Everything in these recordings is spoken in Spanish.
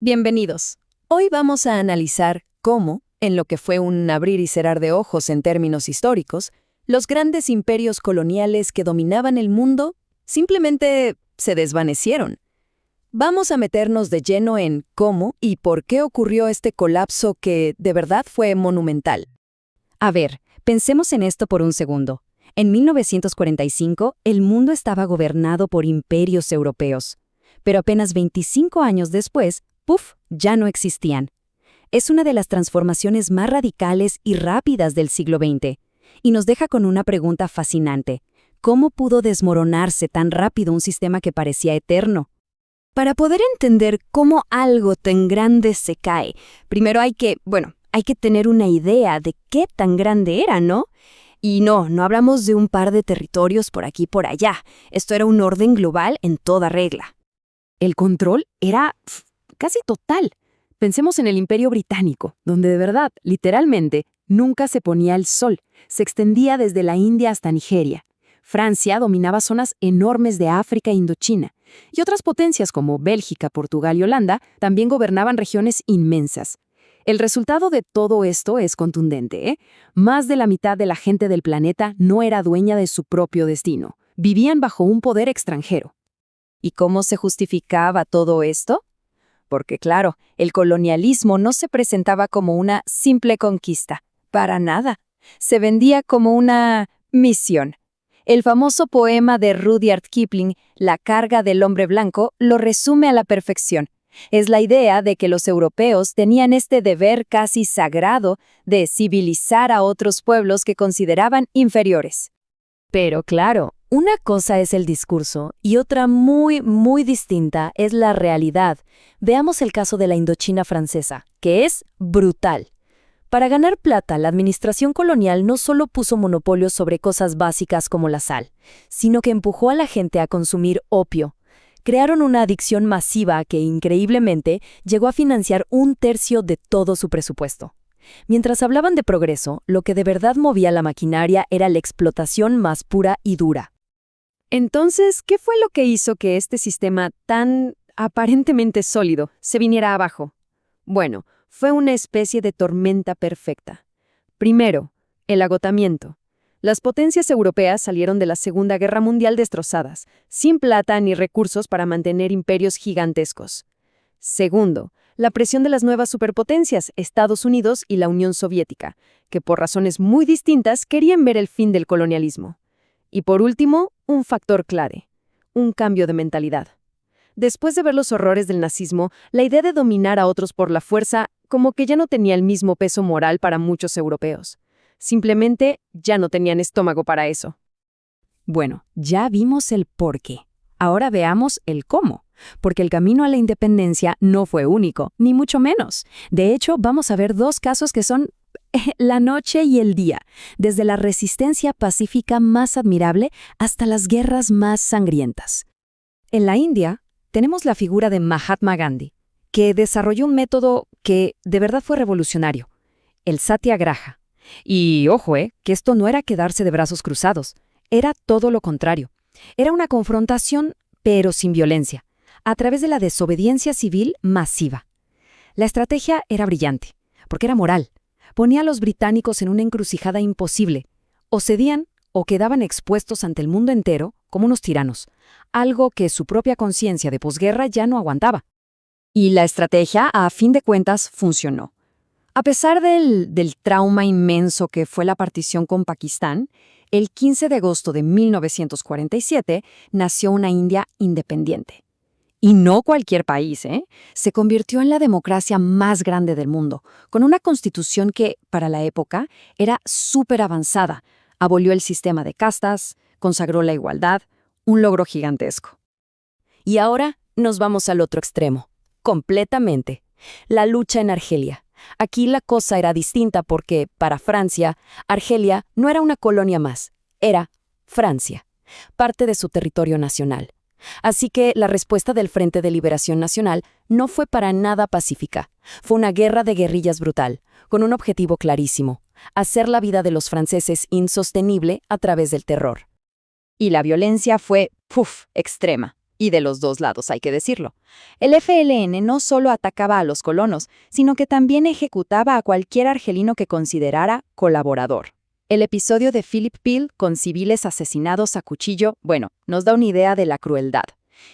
Bienvenidos. Hoy vamos a analizar cómo, en lo que fue un abrir y cerrar de ojos en términos históricos, los grandes imperios coloniales que dominaban el mundo simplemente se desvanecieron. Vamos a meternos de lleno en cómo y por qué ocurrió este colapso que de verdad fue monumental. A ver, pensemos en esto por un segundo. En 1945, el mundo estaba gobernado por imperios europeos, pero apenas 25 años después, ¡puf!, ya no existían. Es una de las transformaciones más radicales y rápidas del siglo XX, y nos deja con una pregunta fascinante. ¿Cómo pudo desmoronarse tan rápido un sistema que parecía eterno? Para poder entender cómo algo tan grande se cae, primero hay que tener una idea de qué tan grande era, ¿no? Y no hablamos de un par de territorios por aquí y por allá. Esto era un orden global en toda regla. El control era casi total. Pensemos en el Imperio Británico, donde de verdad, literalmente, nunca se ponía el sol. Se extendía desde la India hasta Nigeria. Francia dominaba zonas enormes de África e Indochina. Y otras potencias como Bélgica, Portugal y Holanda también gobernaban regiones inmensas. El resultado de todo esto es contundente, ¿eh? Más de la mitad de la gente del planeta no era dueña de su propio destino. Vivían bajo un poder extranjero. ¿Y cómo se justificaba todo esto? Porque claro, el colonialismo no se presentaba como una simple conquista, para nada. Se vendía como una misión. El famoso poema de Rudyard Kipling, La carga del hombre blanco, lo resume a la perfección. Es la idea de que los europeos tenían este deber casi sagrado de civilizar a otros pueblos que consideraban inferiores. Pero claro, una cosa es el discurso y otra muy distinta es la realidad. Veamos el caso de la Indochina francesa, que es brutal. Para ganar plata, la administración colonial no solo puso monopolios sobre cosas básicas como la sal, sino que empujó a la gente a consumir opio. Crearon una adicción masiva que, increíblemente, llegó a financiar 1/3 de todo su presupuesto. Mientras hablaban de progreso, lo que de verdad movía la maquinaria era la explotación más pura y dura. Entonces, ¿qué fue lo que hizo que este sistema tan aparentemente sólido se viniera abajo? Bueno, fue una especie de tormenta perfecta. Primero, el agotamiento. Las potencias europeas salieron de la Segunda Guerra Mundial destrozadas, sin plata ni recursos para mantener imperios gigantescos. Segundo, la presión de las nuevas superpotencias, Estados Unidos y la Unión Soviética, que por razones muy distintas querían ver el fin del colonialismo. Y por último, un factor clave, un cambio de mentalidad. Después de ver los horrores del nazismo, la idea de dominar a otros por la fuerza como que ya no tenía el mismo peso moral para muchos europeos. Simplemente ya no tenían estómago para eso. Bueno, ya vimos el por qué. Ahora veamos el cómo. Porque el camino a la independencia no fue único, ni mucho menos. De hecho, vamos a ver dos casos que son la noche y el día, desde la resistencia pacífica más admirable hasta las guerras más sangrientas. En la India, tenemos la figura de Mahatma Gandhi, que desarrolló un método que de verdad fue revolucionario, el Satyagraha. Y ojo, que esto no era quedarse de brazos cruzados, era todo lo contrario. Era una confrontación, pero sin violencia, a través de la desobediencia civil masiva. La estrategia era brillante, porque era moral. Ponía a los británicos en una encrucijada imposible. O cedían o quedaban expuestos ante el mundo entero como unos tiranos, algo que su propia conciencia de posguerra ya no aguantaba. Y la estrategia, a fin de cuentas, funcionó. A pesar del trauma inmenso que fue la partición con Pakistán, el 15 de agosto de 1947 nació una India independiente. Y no cualquier país, se convirtió en la democracia más grande del mundo, con una constitución que, para la época, era súper avanzada. Abolió el sistema de castas, consagró la igualdad, un logro gigantesco. Y ahora nos vamos al otro extremo, completamente. La lucha en Argelia. Aquí la cosa era distinta porque, para Francia, Argelia no era una colonia más, era Francia, parte de su territorio nacional. Así que la respuesta del Frente de Liberación Nacional no fue para nada pacífica. Fue una guerra de guerrillas brutal, con un objetivo clarísimo: hacer la vida de los franceses insostenible a través del terror. Y la violencia fue, extrema. Y de los dos lados, hay que decirlo. El FLN no solo atacaba a los colonos, sino que también ejecutaba a cualquier argelino que considerara colaborador. El episodio de Philip Peel con civiles asesinados a cuchillo, bueno, nos da una idea de la crueldad.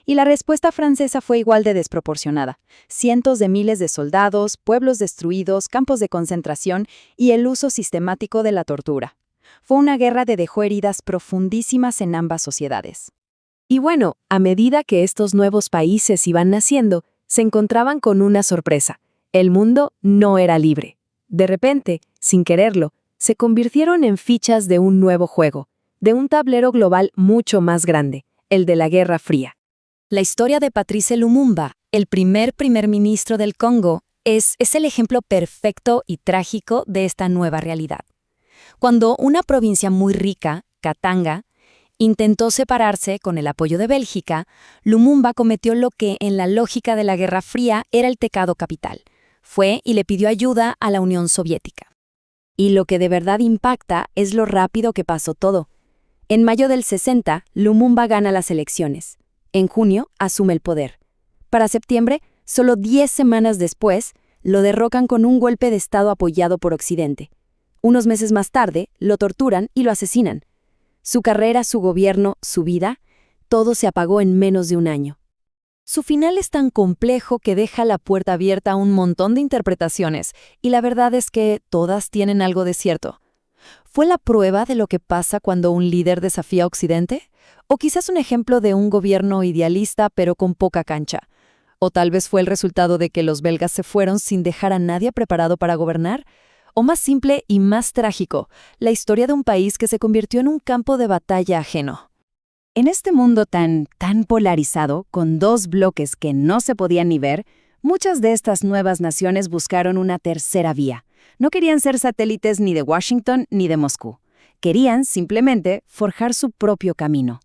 Y la respuesta francesa fue igual de desproporcionada. Cientos de miles de soldados, pueblos destruidos, campos de concentración y el uso sistemático de la tortura. Fue una guerra que dejó heridas profundísimas en ambas sociedades. Y bueno, a medida que estos nuevos países iban naciendo, se encontraban con una sorpresa. El mundo no era libre. De repente, sin quererlo, se convirtieron en fichas de un nuevo juego, de un tablero global mucho más grande, el de la Guerra Fría. La historia de Patrice Lumumba, el primer ministro del Congo, es el ejemplo perfecto y trágico de esta nueva realidad. Cuando una provincia muy rica, Katanga, intentó separarse con el apoyo de Bélgica, Lumumba cometió lo que en la lógica de la Guerra Fría era el pecado capital. Fue y le pidió ayuda a la Unión Soviética. Y lo que de verdad impacta es lo rápido que pasó todo. En mayo del 60, Lumumba gana las elecciones. En junio, asume el poder. Para septiembre, solo 10 semanas después, lo derrocan con un golpe de Estado apoyado por Occidente. Unos meses más tarde, lo torturan y lo asesinan. Su carrera, su gobierno, su vida, todo se apagó en menos de un año. Su final es tan complejo que deja la puerta abierta a un montón de interpretaciones, y la verdad es que todas tienen algo de cierto. ¿Fue la prueba de lo que pasa cuando un líder desafía a Occidente? ¿O quizás un ejemplo de un gobierno idealista pero con poca cancha? ¿O tal vez fue el resultado de que los belgas se fueron sin dejar a nadie preparado para gobernar? O más simple y más trágico, la historia de un país que se convirtió en un campo de batalla ajeno. En este mundo tan polarizado, con dos bloques que no se podían ni ver, muchas de estas nuevas naciones buscaron una tercera vía. No querían ser satélites ni de Washington ni de Moscú. Querían simplemente forjar su propio camino.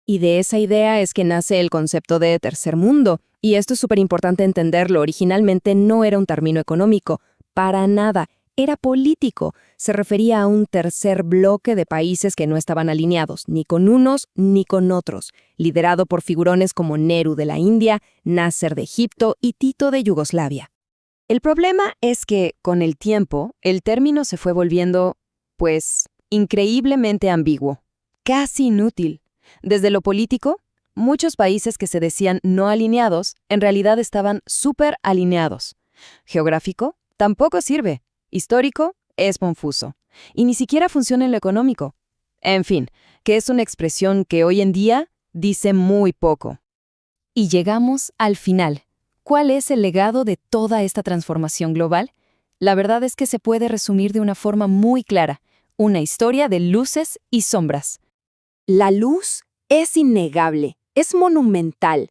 Y de esa idea es que nace el concepto de tercer mundo. Y esto es súper importante entenderlo. Originalmente no era un término económico, para nada. Era político. Se refería a un tercer bloque de países que no estaban alineados, ni con unos ni con otros, liderado por figurones como Nehru de la India, Nasser de Egipto y Tito de Yugoslavia. El problema es que, con el tiempo, el término se fue volviendo, increíblemente ambiguo, casi inútil. Desde lo político, muchos países que se decían no alineados, en realidad estaban súper alineados. Geográfico, tampoco sirve. Histórico, es confuso. Y ni siquiera funciona en lo económico. En fin, que es una expresión que hoy en día dice muy poco. Y llegamos al final. ¿Cuál es el legado de toda esta transformación global? La verdad es que se puede resumir de una forma muy clara. Una historia de luces y sombras. La luz es innegable, es monumental.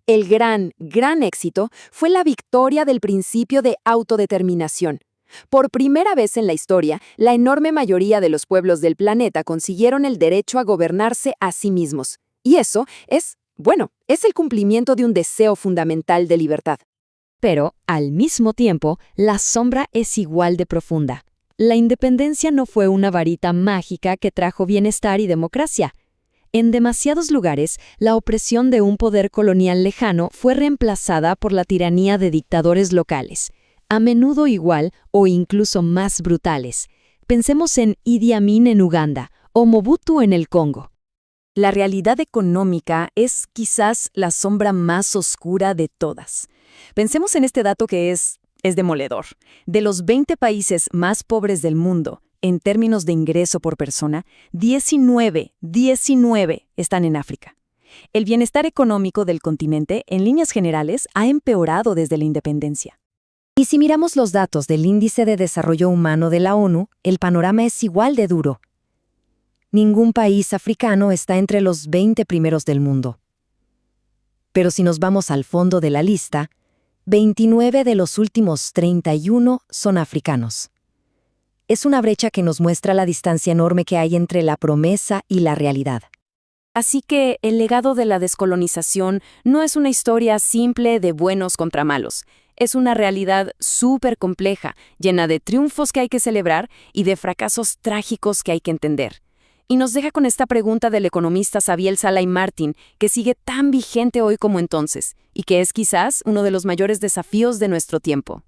El gran éxito fue la victoria del principio de autodeterminación. Por primera vez en la historia, la enorme mayoría de los pueblos del planeta consiguieron el derecho a gobernarse a sí mismos. Y eso es el cumplimiento de un deseo fundamental de libertad. Pero, al mismo tiempo, la sombra es igual de profunda. La independencia no fue una varita mágica que trajo bienestar y democracia. En demasiados lugares, la opresión de un poder colonial lejano fue reemplazada por la tiranía de dictadores locales, a menudo igual o incluso más brutales. Pensemos en Idi Amin en Uganda o Mobutu en el Congo. La realidad económica es quizás la sombra más oscura de todas. Pensemos en este dato que es demoledor. De los 20 países más pobres del mundo, en términos de ingreso por persona, 19 están en África. El bienestar económico del continente, en líneas generales, ha empeorado desde la independencia. Y si miramos los datos del Índice de Desarrollo Humano de la ONU, el panorama es igual de duro. Ningún país africano está entre los 20 primeros del mundo. Pero si nos vamos al fondo de la lista, 29 de los últimos 31 son africanos. Es una brecha que nos muestra la distancia enorme que hay entre la promesa y la realidad. Así que el legado de la descolonización no es una historia simple de buenos contra malos. Es una realidad súper compleja, llena de triunfos que hay que celebrar y de fracasos trágicos que hay que entender. Y nos deja con esta pregunta del economista Xavier Sala y Martin, que sigue tan vigente hoy como entonces, y que es quizás uno de los mayores desafíos de nuestro tiempo.